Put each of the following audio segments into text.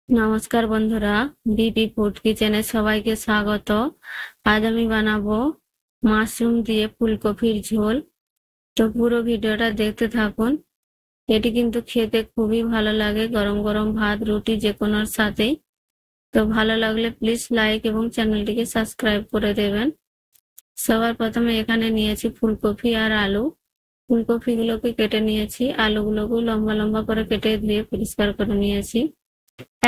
নমস্কার বন্ধুরা, BP food কিচেনে সবাইকে স্বাগত। আজ আমি বানাবো মাশরুম দিয়ে ফুলকপির ঝোল। তো পুরো ভিডিওটা দেখতে থাকুন। এটি কিন্তু খেতে খুবই ভালো লাগে গরম গরম ভাত, রুটি যে কোনোর সাথেই। তো ভালো লাগলে প্লিজ লাইক এবং চ্যানেলটিকে সাবস্ক্রাইব করে দেবেন। সবার প্রথমে এখানে নিয়েছি ফুলকপি আর আলু। ফুলকপিগুলোকে কেটে নিয়েছি, আলুগুলোকেও লম্বা লম্বা করে কেটে ধুয়ে পরিষ্কার করে নিয়েছি।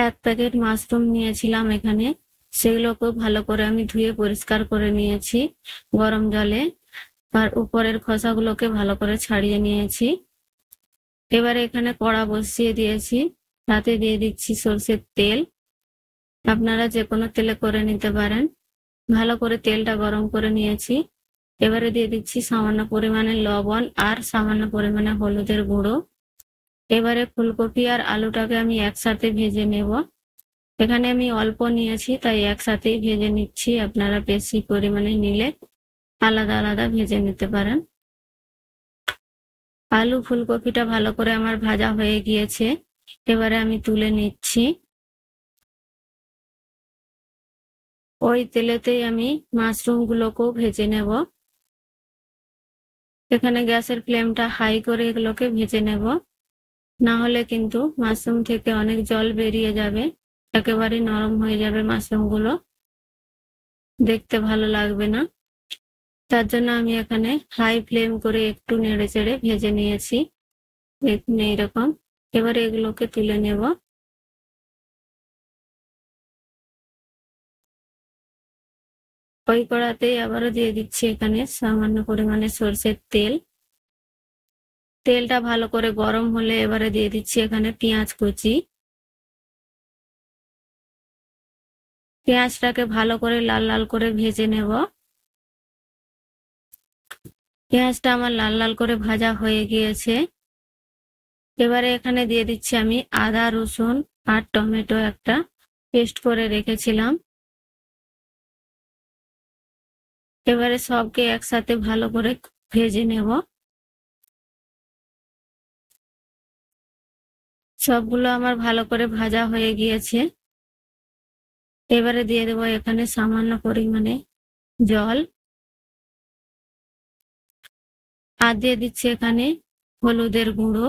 এক প্যাকেট মাশরুম নিয়েছিলাম এখানে, সেগুলোকেও ভালো করে আমি ধুয়ে পরিষ্কার করে নিয়েছি গরম জলে, আর উপরের খোসাগুলোকে ভালো করে ছাড়িয়ে নিয়েছি। এবারে এখানে কড়া বসিয়ে দিয়েছি, তাতে দিয়ে দিচ্ছি সরষের তেল। আপনারা যে কোনো তেলে করে নিতে পারেন। ভালো করে তেলটা গরম করে নিয়েছি। এবারে দিয়ে দিচ্ছি সামান্য পরিমাণে লবণ আর সামান্য পরিমাণে হলুদের গুঁড়ো। এবারে ফুলকপি আর আলুটাকে আমি একসাথে ভেজে নেব। এখানে আমি অল্প নিয়েছি, তাই একসাথেই ভেজে নিচ্ছি। আপনারা বেশি পরিমাণে নিলে আলাদা আলাদা ভেজে নিতে পারেন। আলু ফুলকপিটা ভালো করে আমার ভাজা হয়ে গিয়েছে, এবারে আমি তুলে নিচ্ছি। ওই তেলেতেই আমি মাশরুমগুলোকেও ভেজে নেব। এখানে গ্যাসের ফ্লেমটা হাই করে এগুলোকে ভেজে নেব, না হলে কিন্তু মাশরুম থেকে অনেক জল বেরিয়ে যাবে, একেবারে নরম হয়ে যাবে মাশরুমগুলো, দেখতে ভালো লাগবে না। তার জন্য আমি এখানে হাই ফ্লেম করে একটু নেড়ে চেড়ে ভেজে নিয়েছি। দেখুন এইরকম। এবারে এগুলোকে তুলে নেব। ওই কড়াতেই আবারও দিয়ে দিচ্ছি এখানে সামান্য পরিমাণে সরষের তেল। তেলটা ভালো করে গরম হলে এবারে দিয়ে দিচ্ছি এখানে পেঁয়াজ কুচি। পেঁয়াজটাকে ভালো করে লাল লাল করে ভেজে নেব। পেঁয়াজটা আমার লাল লাল করে ভাজা হয়ে গিয়েছে। এবারে এখানে দিয়ে দিচ্ছি আমি আদা, রসুন আর টমেটো একটা পেস্ট করে রেখেছিলাম। এবারে সবকে একসাথে ভালো করে ভেজে নেব। সবগুলো আমার ভালো করে ভাজা হয়ে গিয়েছে। এবারে দিয়ে দেবো এখানে সামান্য পরিমাণে জল, আর দিয়ে দিচ্ছি এখানে হলুদের গুঁড়ো,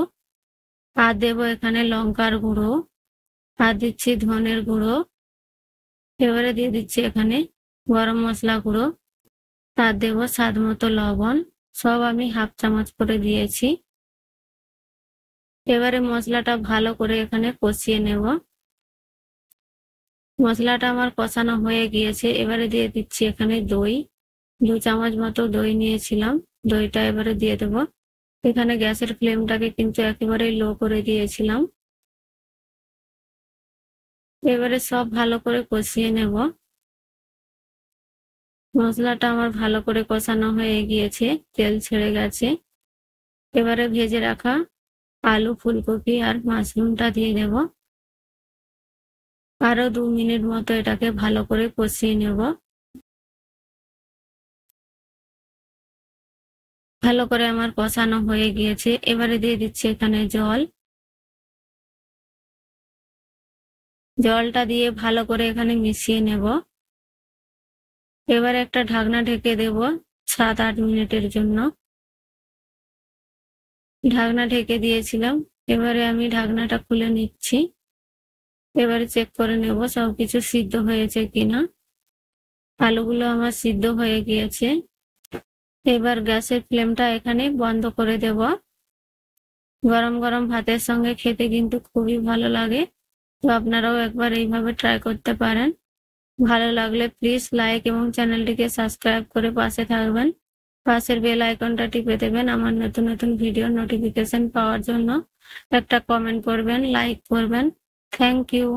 আর দেবো এখানে লঙ্কার গুঁড়ো, আর দিচ্ছি ধনের গুঁড়ো। এবারে দিয়ে দিচ্ছি এখানে গরম মশলা গুঁড়ো, আর দেবো স্বাদ মতো লবণ। সব আমি হাফ চামচ করে দিয়েছি। এবারে মশলাটা ভালো করে এখানে কষিয়ে নেব। মশলাটা আমার কষানো হয়ে গিয়েছে। এবারে দিয়ে দিচ্ছি এখানে দই, 2 চামচ মতো দই নিয়েছিলাম, দইটা এবারে দিয়ে দেব। এখানে গ্যাসের ফ্লেমটাকে কিন্তু একেবারে লো করে দিয়েছিলাম। এবারে সব ভালো করে কষিয়ে নেব। মশলাটা আমার ভালো করে কষানো হয়ে গিয়েছে, তেল ছেড়ে গেছে। এবারে ভেজে রাখা আলু, ফুলকপি আর মাশরুমটা দিয়ে দেব। আরো 2 মিনিট মতো এটাকে ভালো করে কষিয়ে নেব। ভালো করে আমার কষানো হয়ে গিয়েছে। এবারে দিয়ে দিচ্ছি এখানে জল। জলটা দিয়ে ভালো করে এখানে মিশিয়ে নেব। এবারে একটা ঢাকনা ঢেকে দেব 7-8 মিনিটের জন্য। ঢাকনা ঢেকে দিয়েছিলাম, এবারে আমি ঢাকনাটা খুলে নিচ্ছি। এবারে চেক করে নেব সবকিছু সিদ্ধ হয়েছে কিনা। আলুগুলো আমার সিদ্ধ হয়ে গিয়েছে। এবার গ্যাসের ফ্লেমটা এখানে বন্ধ করে দেব। গরম গরম ভাতের সঙ্গে খেতে কিন্তু খুবই ভালো লাগে। তো আপনারাও একবার এইভাবে ট্রাই করতে পারেন। ভালো লাগলে প্লিজ লাইক এবং চ্যানেলটিকে সাবস্ক্রাইব করে পাশে থাকবেন। পাশের বেল আইকনটা টিপে দেবেন আমার নতুন নতুন ভিডিও নোটিফিকেশন পাওয়ার জন্য। একটা কমেন্ট করবেন, লাইক করবেন। Thank you.